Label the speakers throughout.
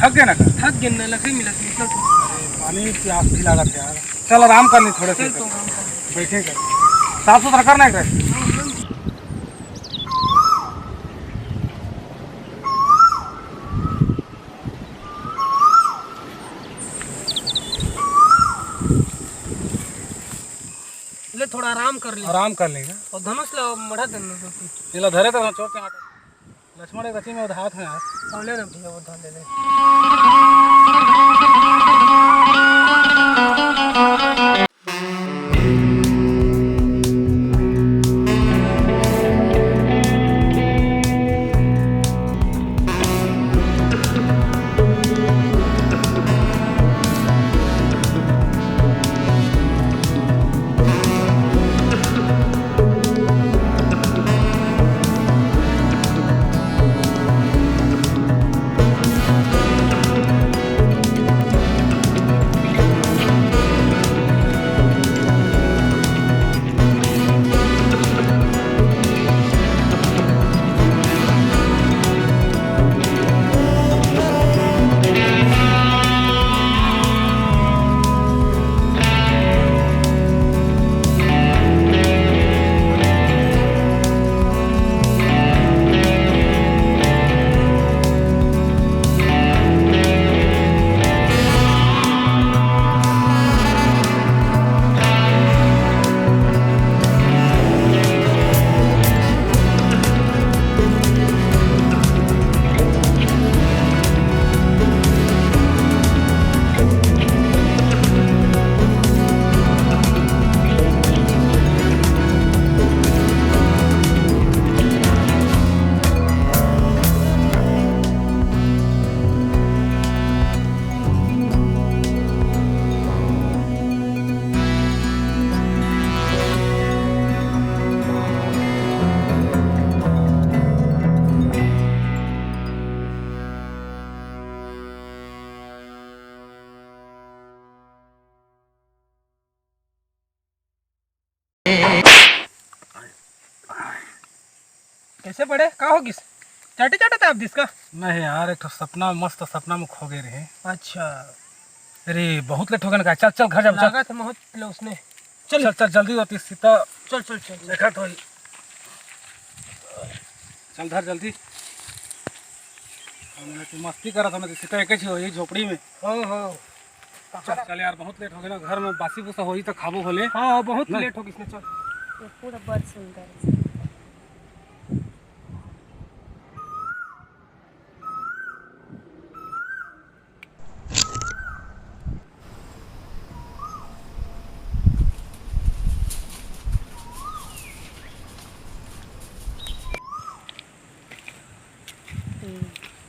Speaker 1: थक गए ना का?
Speaker 2: थक गए ना, लकड़ी मिला थी चल तो।
Speaker 1: पानी प्यास भी लागत यार। चल आराम कर ली थोड़े से।
Speaker 2: चल तो आराम कर।
Speaker 1: बैठे कर, साफ सुथरा करना है कर।
Speaker 2: ले थोड़ा आराम कर ले।
Speaker 1: आराम कर लेगा
Speaker 2: और धनुष ला मढ़ा देना तो तू।
Speaker 1: ये धरे तो चोट के लक्ष्मण एक रची में हाथ है यार।
Speaker 2: और ले ना भैया वो धर ले ले। कैसे पड़े का हो किस चाटे चाटे था आप जिसका?
Speaker 1: नहीं यार, एक तो सपना मस्त सपना में खो गए रहे।
Speaker 2: अच्छा
Speaker 1: अरे बहुत लेट हो गया ना। चल चल घर जा।
Speaker 2: लगा था बहुत ले उसने।
Speaker 1: चल चल चल जल्दी होती सीता।
Speaker 2: चल चल चल
Speaker 1: देखा तो चल धर जल्दी। तू मस्ती करा था ना सीता एक ही हो यही झोपड़ी में।
Speaker 2: हाँ हाँ
Speaker 1: चल चल यार, बहुत लेट हो गया ना। घर में बासी भूसा हो तो खाबो बोले।
Speaker 2: हाँ बहुत लेट हो किसने। चल
Speaker 3: ये पूरा बहुत सुंदर है।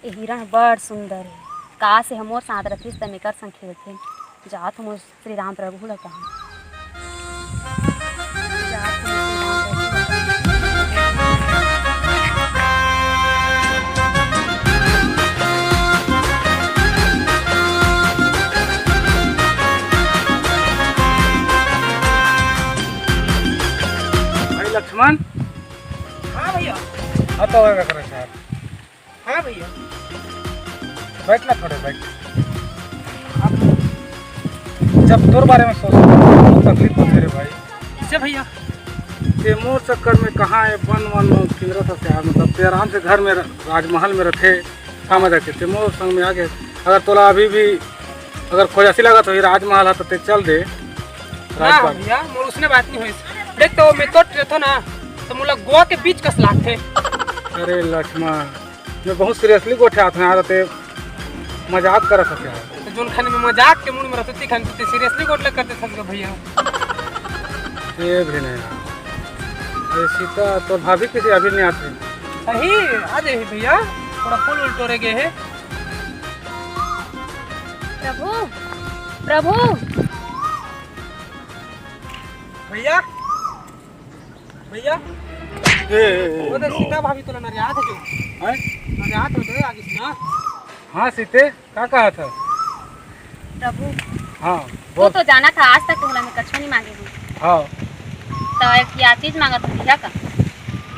Speaker 3: ये हिरण बड़ सुंदर है। का से हमोर साथ रथिस त मेकर संग खेलथे। जात हमोर श्री राम प्रभु ल कहा। जात हमोर
Speaker 1: भाई लक्ष्मण।
Speaker 2: हाँ भैया।
Speaker 1: हाँ तो क्या करे यार।
Speaker 2: हाँ भैया
Speaker 1: बैठ ना थोड़े बैठ। जब तोर बारे में सोच बहुत तकलीफ होती रे भाई।
Speaker 2: कैसे भैया?
Speaker 1: ते मोर चक्कर में कहाँ है वन वन में किंद्रा था यार। मतलब ते आराम से घर में राजमहल में रखे काम रखे ते मोर संग में आगे। अगर तोला अभी भी अगर खोजासी लगा तो ये राजमहल है तो ते चल दे
Speaker 2: हाँ
Speaker 1: राजपाल।
Speaker 2: भैया मोर उसने बात नहीं हुई। देख तो मैं तो रहता ना तो मुला गोवा के बीच कस लाग थे।
Speaker 1: अरे लक्ष्मण, मैं बहुत सीरियसली गोठे हाथ में आ रहे मजाक कर सके।
Speaker 2: तो जोन खाने में मजाक के मूड में रहते खाने तो सीरियसली गोटले करते थे भैया।
Speaker 1: ये भी नहीं यार। अरे सीता तो भाभी किसी अभी नहीं आते।
Speaker 2: सही आ जाए भैया। थोड़ा फूल उल तोड़े गए हैं।
Speaker 3: प्रभु प्रभु
Speaker 2: भैया भैया वो तो सीता भाभी तो ना याद है जो
Speaker 1: हैं?
Speaker 2: याद हो तो आगे से ना।
Speaker 1: हाँ सीते क्या कहा था?
Speaker 3: प्रभु
Speaker 1: हाँ
Speaker 3: तू
Speaker 1: बोल।
Speaker 3: तो जाना था आज तक तोहला में कछो नहीं मांगे हूँ।
Speaker 1: हाँ
Speaker 3: तो एक या चीज मांगा तो भैया का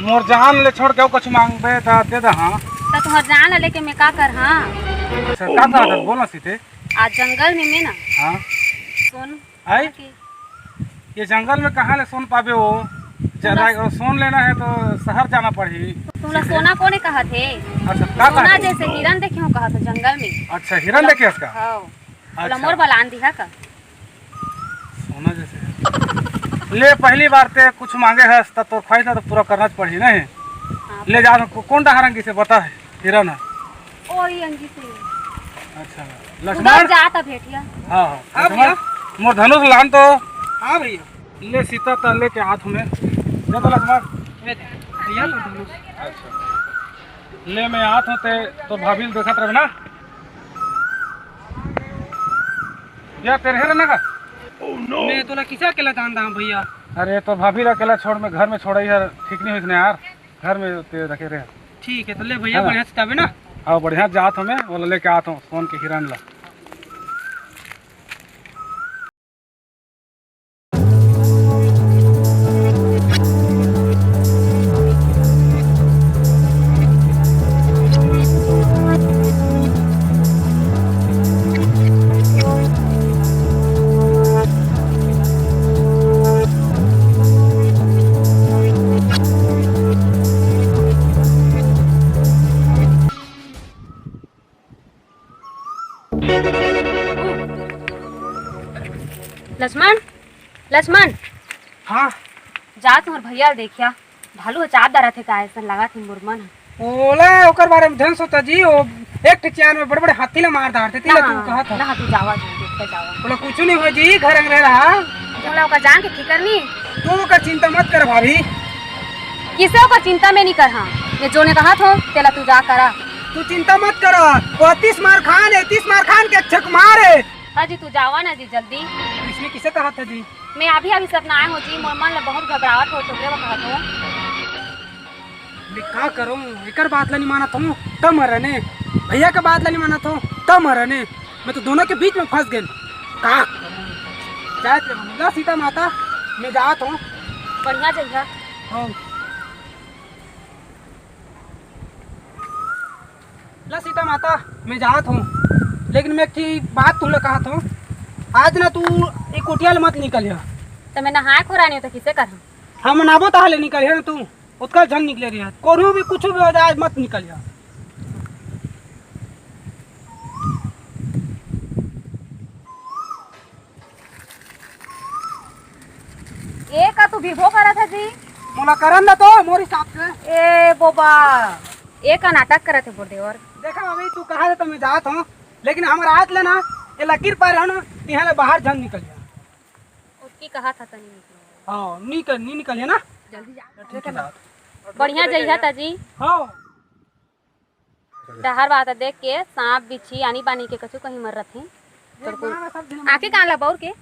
Speaker 1: मोर जहान ले छोड़ के कुछ मांगबे तो दे दे। हाँ
Speaker 3: तो तुहर जान लेके मैं का कर। हाँ
Speaker 1: अच्छा का कहा था बोलना सीते।
Speaker 3: आज जंगल में ना
Speaker 1: हाँ
Speaker 3: सोन
Speaker 1: आई ये जंगल में कहाँ ले सोन पावे हो। ज्यादा सोन लेना है तो शहर जाना पड़ी।
Speaker 3: तुमला सोना कोने कहा थे?
Speaker 1: अच्छा का
Speaker 3: सोना
Speaker 1: कहा
Speaker 3: जैसे हिरन देखे हो कहा था जंगल में।
Speaker 1: अच्छा हिरन देखे इसका।
Speaker 3: हाँ
Speaker 1: अच्छा
Speaker 3: मोर बलान दिखा का
Speaker 1: सोना जैसे ले पहली बार ते कुछ मांगे है तब तो ख्वाहिश तो पूरा करना पड़ी नहीं।
Speaker 3: हाँ।
Speaker 1: ले जा कौन डहारंगी से बता है हिरन है।
Speaker 3: ओही अंगी से
Speaker 1: अच्छा
Speaker 3: उधर
Speaker 1: लक्ष्मण।
Speaker 3: जाता भेटिया।
Speaker 1: हाँ
Speaker 2: हाँ
Speaker 1: हाँ
Speaker 2: भैया।
Speaker 1: लक्ष्मण मोर धनुष लान तो
Speaker 2: हाँ भैया।
Speaker 1: ले सीता तो लेके हाथ में ले तो लक्ष्मण।
Speaker 2: भैया तो धनुष।
Speaker 1: अच्छा ले मैं हाथ होते तो भाभी देखत रहे ना या तेरे रहने का।
Speaker 2: मैं तो किसा अकेला दान दाम भैया।
Speaker 1: अरे तो भाभी ला अकेला छोड़ में घर में छोड़ा यार ठीक नहीं हुई यार। घर में ते रखे रहे।
Speaker 2: ठीक है तो ले भैया
Speaker 1: हाँ।
Speaker 2: बढ़िया से तबे ना।
Speaker 1: आओ बढ़िया जात हमें बोला लेके आता हूँ सोन के हिरन ला।
Speaker 3: लक्ष्मण लक्ष्मण
Speaker 2: हाँ
Speaker 3: जा तुम्हार भैया देखिया भालू चाप डरा थे का ऐसा लगा थे मुरमन।
Speaker 2: ओला ओकर बारे में ध्यान सोता जी ओ एक टिचियान में बड़े बड़े हाथी ला मार दारते तिला तू कहा था
Speaker 3: ना तू जावा देखते जावा
Speaker 2: बोला कुछ नहीं हो जी घर में रह रहा।
Speaker 3: तुमला ओका जान के फिकर नहीं
Speaker 2: तू ओकर चिंता मत कर भाभी।
Speaker 3: किसे ओका चिंता में नहीं कर। हाँ ये जो ने कहा था तेला तू जा करा।
Speaker 2: तू चिंता मत कर वो 30 मार खान है 30 मार खान के अच्छा मार है।
Speaker 3: हाँ जी तू जावा ना जी जल्दी।
Speaker 2: इसने किसे कहा था जी?
Speaker 3: मैं अभी अभी सपना आए हो जी मोर मन ला बहुत घबराहट हो टोकरे कहा तो
Speaker 2: मैं का करूं एकर बात ला नहीं माना तुम तब मरने भैया का बात ला नहीं माना तो तब मरने मैं तो दोनों के बीच में फंस गए। का जात ला सीता माता मैं जात हूं।
Speaker 3: बढ़िया जगह।
Speaker 2: हाँ ला सीता माता मैं जात हूँ लेकिन मैं की बात तुमने कहा था आज ना तू एक कुटिया मत निकलिया।
Speaker 3: तो मैं नहाए खोरानी हो तो किसे कर।
Speaker 2: हम नाबो ताले निकलिया ना तू उसका झन निकले रही है कोनो भी कुछ भी हो जाए मत निकलिया।
Speaker 3: ए का तू विभो करा था जी?
Speaker 2: मोला करन ना तो मोर हिसाब से।
Speaker 3: ए बोबा ए का नाटक करे थे बोदेवर।
Speaker 2: देखा अभी तू कहा तो मैं जात हूँ लेकिन हमारा आज लेना ये लकीर पर है ना यहाँ ले बाहर झन निकल जा।
Speaker 3: उसकी कहा था तनी निकलो।
Speaker 2: हाँ नहीं निकलिए ना
Speaker 3: जल्दी जा।
Speaker 2: ठीक है जात।
Speaker 3: बढ़िया जइहा ता जी।
Speaker 2: हाँ
Speaker 3: डहर बात देख के सांप बिच्छी आनी बानी के कछु कहीं मर रथे तोर को आके कान ला बौर के।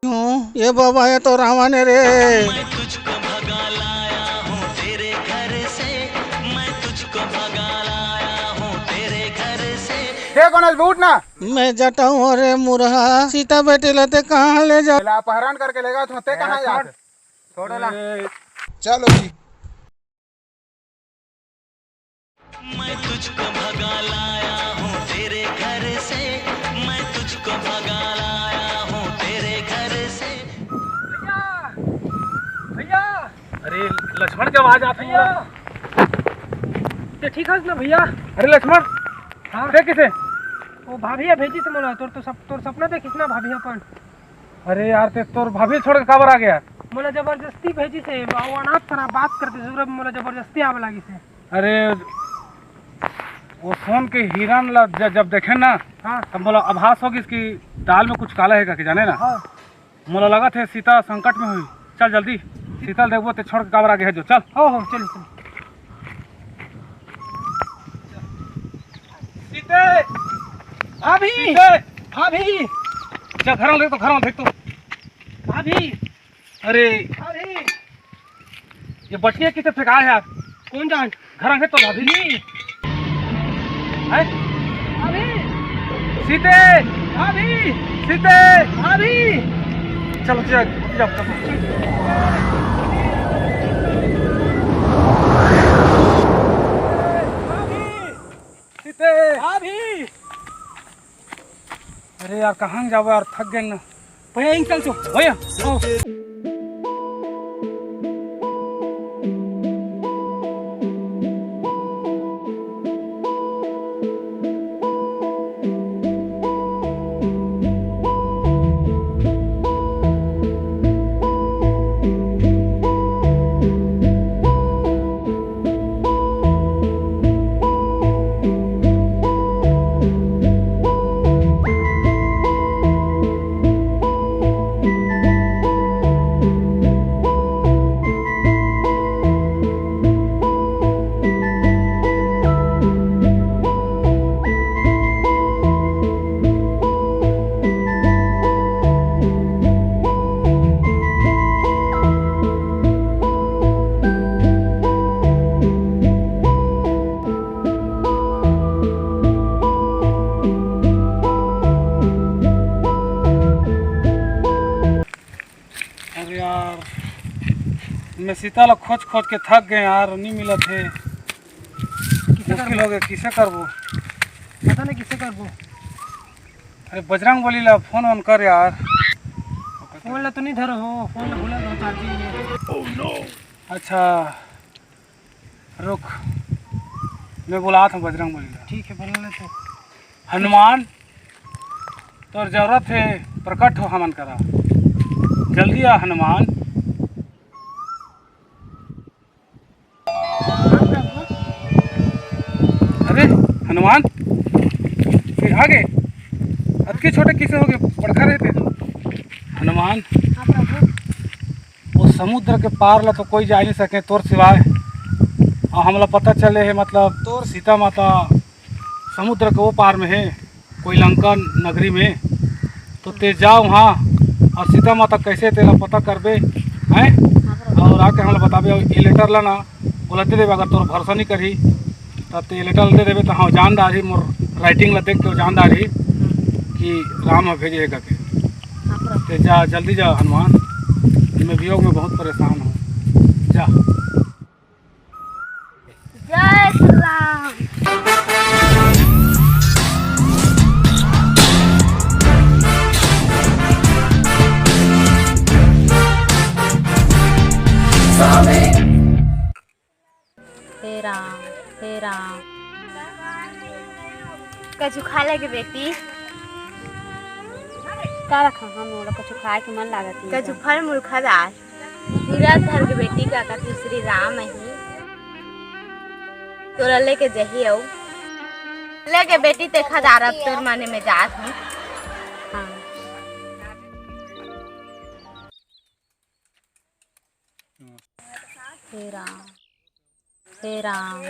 Speaker 4: ये बाबा ये तो रावण है रे।
Speaker 5: मैं तुझको भगा लाया हूँ तेरे घर से, मैं तुझको भगा लाया हूँ तेरे घर से।
Speaker 2: हे गणेश उठ ना।
Speaker 4: मैं जाता हूँ अरे मुरहा, सीता बेटी लते कहाँ ले जा।
Speaker 2: अपहरण करके लेगा तुम ते कहाँ जाते? छोड़ो ना।
Speaker 4: चलो जी।
Speaker 5: मैं तुझको भगा लाया हूँ तेरे घर से, मैं तुझको भगा लाया हूँ तेरे घर से।
Speaker 2: भैया
Speaker 1: अरे लक्ष्मण की आवाज आती है।
Speaker 2: ते ठीक है ना भैया?
Speaker 1: अरे लक्ष्मण
Speaker 2: हाँ
Speaker 1: रे किसे?
Speaker 2: वो भाभी भेजी तो मोला तोर सपना पे कितना भाभी अपन
Speaker 1: अरे यार ते तोर भाभी छोड़ के कबर आ गया।
Speaker 2: मोला जबरदस्ती भेजी से वो अनाथ तरह बात करते जरूर मोला जबरदस्ती आवे लगी से।
Speaker 1: अरे वो फोन के हिरन जब देखे ना
Speaker 2: हाँ
Speaker 1: तब बोला आभास होगी इसकी दाल में कुछ काला है कि जाने ना।
Speaker 2: हाँ
Speaker 1: मोला लगा थे सीता संकट में हुई। चल जल्दी सीता देखो ते छोड़ के कबर आ गया है जो। चल
Speaker 2: हो चलो चलो।
Speaker 1: सीते
Speaker 2: भाभी
Speaker 1: सीते
Speaker 2: भाभी
Speaker 1: चल घर में देख तो घर में देख तो।
Speaker 2: भाभी
Speaker 1: अरे
Speaker 2: भाभी
Speaker 1: ये बटिया किसे फेंका है यार?
Speaker 2: कौन जान?
Speaker 1: घर में देख तो भाभी नहीं है।
Speaker 2: भाभी
Speaker 1: सीते
Speaker 2: भाभी
Speaker 1: सीते
Speaker 2: भाभी
Speaker 1: चलो चल जाओ। सीते
Speaker 2: भाभी
Speaker 1: अरे यार कहाँ जाओ यार, थक गए ना
Speaker 2: भैया इन चल सो
Speaker 1: भैया। अरे यार मैं सीता ला खोज खोज के थक गए यार, नहीं मिला थे। मुश्किल हो गया, किसे करबो?
Speaker 2: पता नहीं किसे करबो।
Speaker 1: अरे बजरंग बोली ला फोन ऑन कर यार।
Speaker 2: फोन ला तो नहीं धरो हो, फोन ला भूला दो चार्जिंग में।
Speaker 1: अच्छा रुक, मैं बुला था बजरंग बोली ला।
Speaker 2: ठीक है बोल ले तो।
Speaker 1: हनुमान तोर जरूरत है प्रकट हो हमन करा, जल्दी आ हनुमान। अरे हनुमान फिर आगे अतके छोटे किसे हो गए, बड़का रहते हनुमान।
Speaker 3: हाँ प्रभु।
Speaker 1: वो समुद्र के पार ला तो कोई जा नहीं सके तोर सिवाय, और हमला पता चले है मतलब तोर सीता माता समुद्र के वो पार में है कोई लंका नगरी में। तो ते जाओ वहाँ और सीता माता कैसे तेरा पता करबे हैं, और आके हमला बताबे। ये लेटर ला ना बोला दे देवे, अगर तोर भरोसा नहीं करी तब तो ये लेटर दे देवे तो हाँ जान दारी मोर राइटिंग ला देख के जान दारी कि राम भेजे करके।
Speaker 3: हाँ प्रभु।
Speaker 1: ते जा जल्दी जा हनुमान, मैं वियोग में बहुत परेशान हूँ। जा
Speaker 3: जय श्री राम। हे राम हे राम। कछु खा लेगे बेटी? का रखा हम लोग कछु खाए के मन लागत है।
Speaker 6: कछु फल मूल खदार धीरज धर के बेटी का कथी श्री राम ही तोरा लेके जही आओ लेके बेटी ते खदार अब तोर माने में जात हूँ।
Speaker 3: हाँ हे राम हे राम।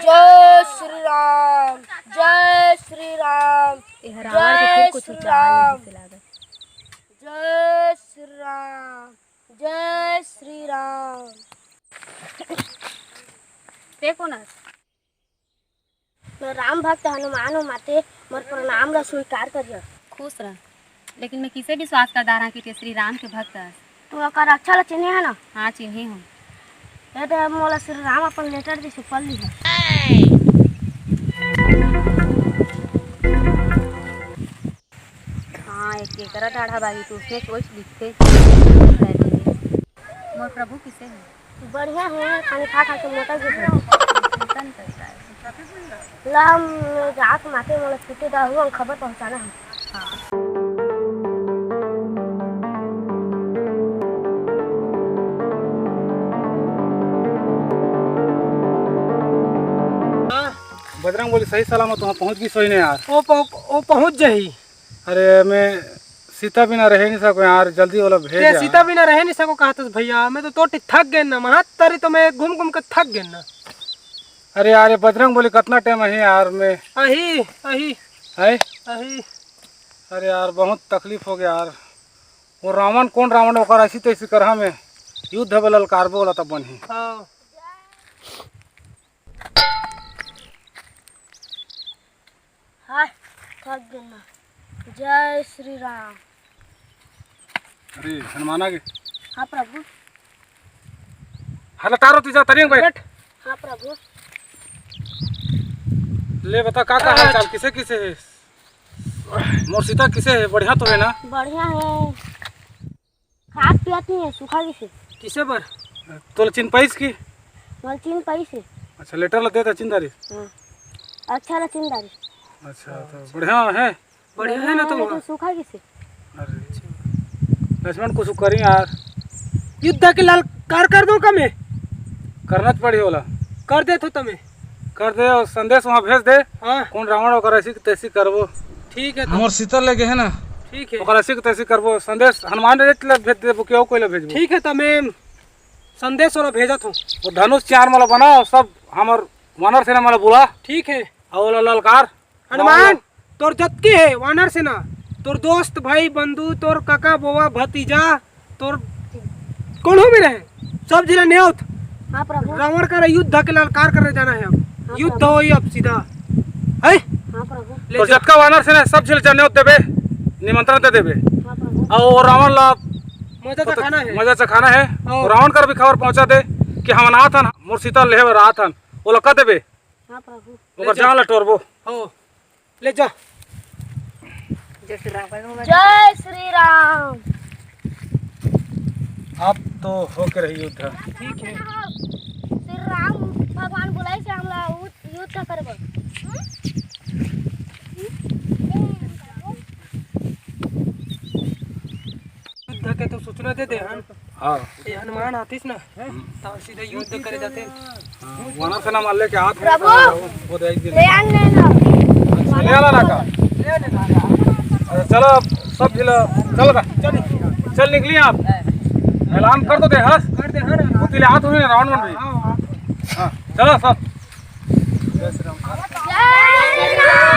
Speaker 6: जय श्री राम जय श्री राम
Speaker 3: ये रावण के फिर कुछ चाल नहीं से लागत।
Speaker 6: जय श्री
Speaker 3: ते कौन है?
Speaker 7: मैं राम भक्त हनुमान हो माते मोर प्रणाम ला स्वीकार करियो।
Speaker 3: खुश रह। लेकिन मैं किसे विश्वास कर दारा कि ते श्री राम के भक्त है?
Speaker 7: तू ओकर अच्छा ला चिन्हे है ना?
Speaker 3: हाँ चिन्ही हूँ।
Speaker 7: ये तो मोला श्री राम अपन लेटर दे से पढ़ ली है।
Speaker 3: हाँ एक केकरा दाढ़ा बागी तो उसने सोच लिखते। मोर प्रभु किसे है?
Speaker 7: बढ़िया है खाने खा खा के मोटा भी है।
Speaker 3: चिंता नहीं करता है।
Speaker 7: ला हम जात माते मोला छुट्टी दा हुआ खबर पहुंचाना है।
Speaker 3: हाँ।
Speaker 1: बजरंग बोली सही सलामत वहाँ पहुँच गई सही नहीं यार।
Speaker 2: वो पहुंच जाही।
Speaker 1: अरे मैं सीता बिना रह नहीं सकूँ यार, जल्दी वाला भेज
Speaker 2: ते
Speaker 1: यार।
Speaker 2: सीता बिना रह नहीं सको कहते भैया, मैं तो तोटी थक गए ना, वहाँ तरी तो मैं घूम घूम के थक गए ना।
Speaker 1: अरे यार ये बजरंग बोली कितना टाइम है यार मैं
Speaker 2: अही अही
Speaker 1: है।
Speaker 2: अही
Speaker 1: अरे यार बहुत तकलीफ हो गया यार। वो रावण कौन रावण होकर ऐसी तैसी करहा में युद्ध में ललकारबो वाला तब बनी।
Speaker 2: हाँ
Speaker 7: हाय थक गए ना। जय श्री राम।
Speaker 1: अरे हनुमान आगे
Speaker 7: हाँ प्रभु।
Speaker 1: हला तारो तुझा तरिंग बैठ।
Speaker 7: हाँ प्रभु।
Speaker 1: ले बता का हाल चाल किसे किसे है? मोर सीता किसे है? बढ़िया तो है ना?
Speaker 7: बढ़िया है। खाद पियात नहीं है सूखा किसे?
Speaker 2: किसे पर?
Speaker 1: तो चिन पैस की
Speaker 7: मोल चीन पैसे।
Speaker 1: अच्छा लेटर ला देता चिंतारी।
Speaker 7: हाँ अच्छा ला चिंदारी।
Speaker 1: अच्छा तो बढ़िया है।
Speaker 2: बढ़िया है ना तुम?
Speaker 7: लेकिन सूखा किसे?
Speaker 1: अरे लक्ष्मण कुछ करी यार।
Speaker 2: युद्ध के लाल कर दो का मैं?
Speaker 1: करना पड़ी होला।
Speaker 2: कर दे तो तुम्हें।
Speaker 1: कर दे और संदेश वहाँ भेज दे।
Speaker 2: हाँ
Speaker 1: कौन रावण होकर ऐसी तैसी करबो।
Speaker 2: ठीक है।
Speaker 1: मोर सीता लेके है ना,
Speaker 2: ठीक है
Speaker 1: ओकर ऐसी तैसी करबो। संदेश हनुमान रेट ला भेज देबो केओ कोई ला भेजबो।
Speaker 2: ठीक है तो मैं संदेश वाला भेजत हूँ।
Speaker 1: वो धनुष चार माला बनाओ सब हमर वानर सेना माला बुला
Speaker 2: ठीक है।
Speaker 1: और ललकार
Speaker 2: हनुमान तोर जतकी है वानर सेना, तोर दोस्त भाई बंधु, तोर काका बोवा भतीजा, तोर कौन भी रहे सब जिला न्योत।
Speaker 7: हाँ प्रभु।
Speaker 2: रावण का युद्ध के ललकार करने जाना है। अब युद्ध हो अब सीधा है।
Speaker 7: हाँ प्रभु।
Speaker 1: तो जतका वानर सेना सब जिले जाने देबे, निमंत्रण दे देबे।
Speaker 7: हाँ प्रभु।
Speaker 1: और रावण ला
Speaker 2: मजा तो खाना है।
Speaker 1: मजा से खाना है। और रावण कर भी खबर पहुंचा दे कि हम ना थन मोर सीता लेहे रहा थन वो लका देबे।
Speaker 7: हाँ प्रभु।
Speaker 1: ओकर जान ला टोरबो।
Speaker 2: हो ले जा।
Speaker 7: जय श्री राम।
Speaker 1: अब तो होके रही युद्ध।
Speaker 2: ठीक है।
Speaker 7: श्री राम भगवान बुलाई से हमला युद्ध करबो।
Speaker 2: युद्ध के तो सूचना दे दे हन।
Speaker 1: हाँ
Speaker 2: ये हनुमान आतीस ना तो सीधा युद्ध करे जाते।
Speaker 1: वानर सेना मार लेके हाथ
Speaker 7: प्रभु।
Speaker 1: वो दे एक दिन
Speaker 7: ले आने ना।
Speaker 1: ले आला ना का। अरे चलो सब जिला चल रहा चल निकली आप ऐलान कर दो दे। हाँ
Speaker 2: कर दे हर।
Speaker 1: वो तिले हाथ हुए रावण बन रही। हाँ चलो सब। जय श्री राम।
Speaker 7: जय श्री राम।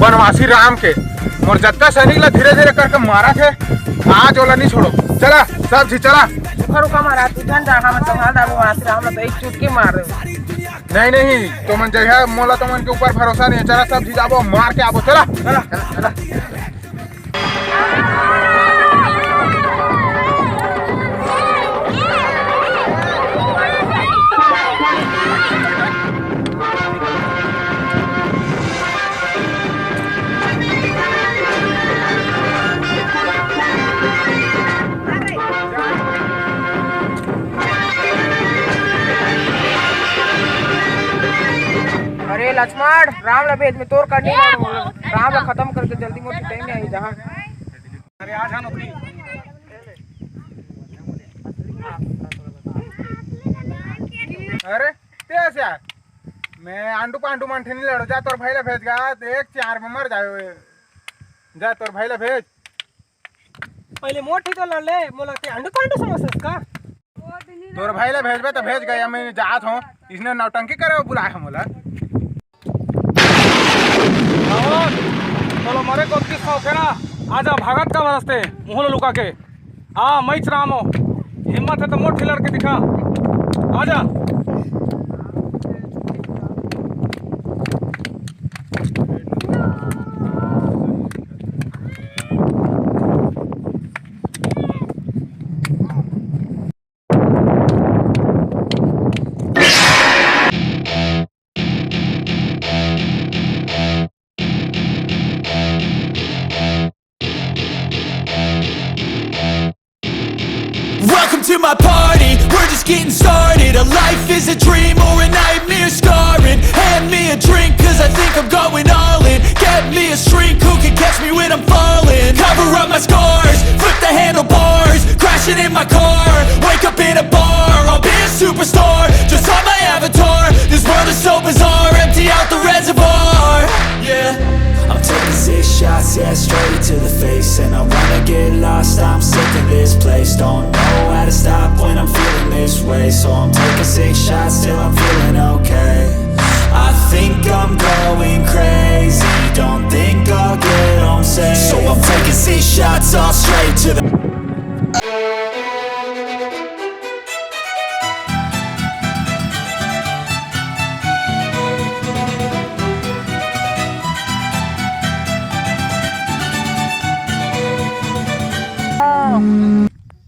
Speaker 8: वनवासी राम के और जत्ता सैनिक ला धीरे धीरे करके मारा थे। आज वाला नहीं छोड़ो। चला सब जी चला।
Speaker 9: रुका मारा तू ठंडा हम संभाल डालो वनवासी राम तो एक चुटकी मार रहे।
Speaker 8: नहीं नहीं तो मन जगह मोला तो मन के ऊपर भरोसा नहीं। चला सब जी जाबो मार के आबो। चला चला चला।
Speaker 9: लक्ष्मण राम ला भेज में तोर करनी राम ला खत्म करके जल्दी मोटी टाइम में आई जहाँ
Speaker 1: अरे आ जा नौकरी
Speaker 8: अरे ते ऐसे यार मैं आंडू पांडू मंठे नहीं लड़ो जा तोर भाई ला भेज गा तो 1-4 में मर जाए जा तोर भाई ला भेज
Speaker 2: पहले मोटी तो लड़ ले मोला ते अंडू पांडू समझस का
Speaker 8: तोर भाई ला भेजबे तो भेज गया मैं जात हूँ इसने नौटंकी करे बुलाया मोला
Speaker 1: चलो मरे को किस शौक है ना आजा भागत का वास्ते मुँह लुका के हाँ मैच राम हो हिम्मत है तो मोटी लड़के दिखा आजा
Speaker 5: Welcome to my party, we're just getting started. A life is a dream or a nightmare scarring. Hand me a drink cause I think I'm going all in. Get me a shrink who can catch me when I'm falling. Cover up my scars, flip the handlebars. Crashing in my car, wake up in a bar. I'll be a superstar, just on my avatar. This world is so bizarre, empty out the reservoir. Yeah, I'm taking 6 shots, yeah, straight to the face. And I wanna get lost, I'm sick of this place. Don't know how to stop when I'm feeling this way. So I'm taking 6 shots till I'm feeling okay. I think I'm going crazy, don't think I'll get home safe. So I'm taking 6 shots all straight to the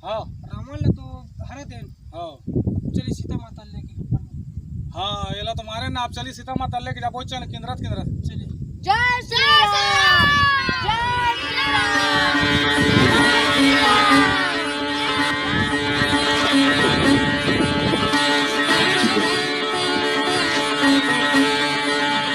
Speaker 1: हाँ
Speaker 2: रावण ने तो हरे दिन
Speaker 1: हाँ
Speaker 2: चली सीता माता लेके
Speaker 1: हाँ ये ला तुम्हारे ना आप चली सीता माता लेके जा पहुंच चल किंद्रत
Speaker 2: चली
Speaker 6: जय